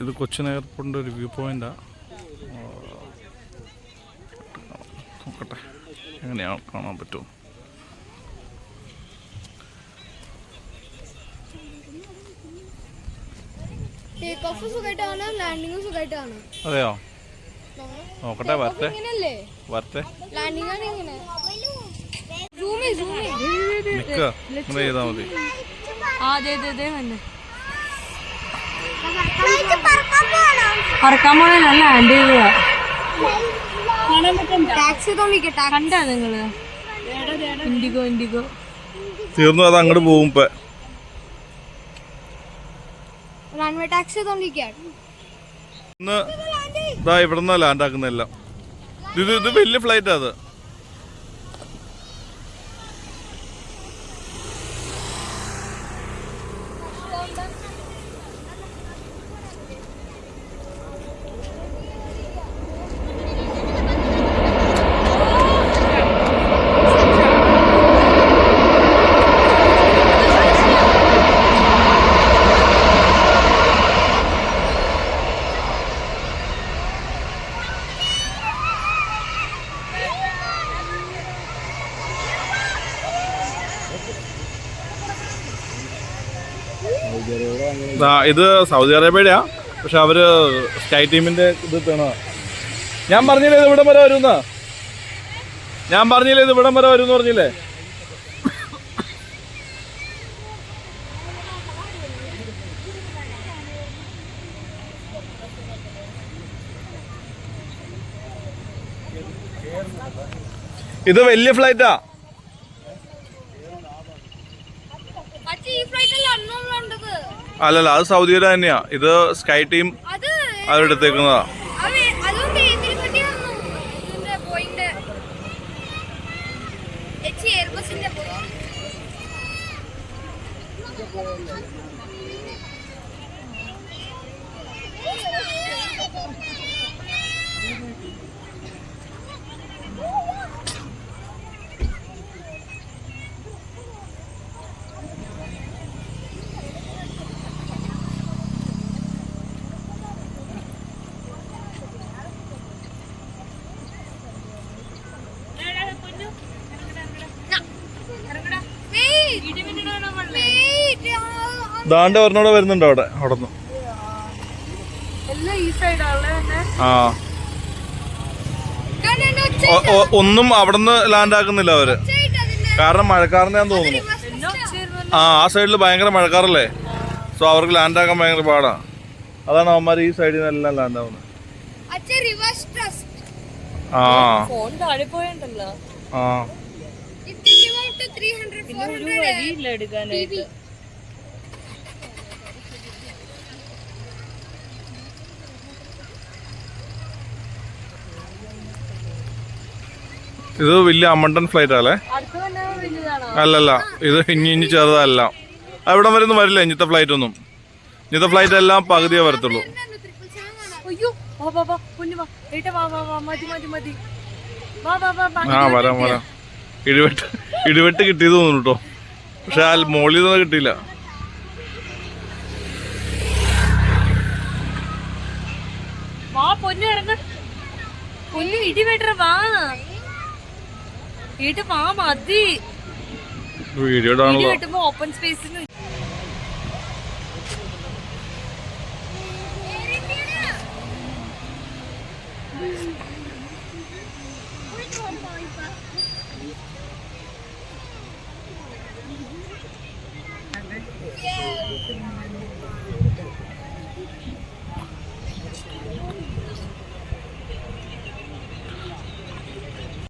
ഇത് കൊച്ചിൻ എയർപോർട്ടിൻ്റെ ഒരു വ്യൂ പോയിൻ്റാണ്. നോക്കട്ടെ എങ്ങനെയാണ് കാണാൻ പറ്റുമോ. അതെയോ, നോക്കട്ടെ. വരട്ടെ നിക്ക ഇങ്ങനെ ചെയ്താൽ മതി. പറക്കാൻ പോണല്ല ലാൻഡ് ചെയ്യുക. കണ്ടാ നിങ്ങള് ഇൻഡിഗോ ഇൻഡിഗോ തീർന്നു. അത് അങ്ങോട്ട് പോകും. ഇപ്പൊ ഇതാ ഇവിടുന്ന് ലാൻഡ് ആക്കുന്നെല്ലാം. ഇത് വലിയ ഫ്ലൈറ്റാ. അത് ഇത് സൗദി അറേബ്യയുടെയാ. പക്ഷെ അവര് സ്കൈ ടീമിന്റെ ഇത് തേണ. ഞാൻ പറഞ്ഞില്ലേ ഇത് ഇവിടം വരെ വരുന്ന. ഞാൻ പറഞ്ഞില്ലേ ഇത് ഇവിടം വരെ വരും പറഞ്ഞില്ലേ. ഇത് വലിയ ഫ്ലൈറ്റാ. അല്ലല്ല, അത് സൗദിയുടെ തന്നെയാ. ഇത് സ്കൈ ടീം അവരെടുത്തേക്കുന്നതാ. ദാണ്ട് ഒരെണ്ണോടെ വരുന്നുണ്ട് അവിടെ. അവിടെന്ന് ഒന്നും അവിടുന്ന് ലാൻഡ് ആക്കുന്നില്ല അവര്. കാരണം മഴക്കാരനെയാന്ന് തോന്നുന്നു. ആ സൈഡിൽ ഭയങ്കര മഴക്കാറല്ലേ. സോ അവർക്ക് ലാൻഡ് ആക്കാൻ ഭയങ്കര പാടാ. അതാണ് അവന്മാർ ഈ സൈഡിൽ നിന്ന് എല്ലാം ലാൻഡ് ആവുന്നത്. ഇത് വലിയ അമണ്ടൻ ഫ്ലൈറ്റ് അല്ലേ? അല്ലല്ല, ഇത് ഇനി ചെറുതല്ല. അവിടം വരെ ഒന്നും വരില്ല ഇന്നത്തെ ഫ്ലൈറ്റ് ഒന്നും. ഇന്നത്തെ ഫ്ലൈറ്റ് എല്ലാം പകുതിയേ വരത്തുള്ളൂ. വരാം വരാം. ഇടിവെട്ട് കിട്ടിയത് തോന്നുന്നു കേട്ടോ. പക്ഷെ ആ മോളിൽ നിന്ന് കിട്ടിയില്ല. Video open സ്പേസിന്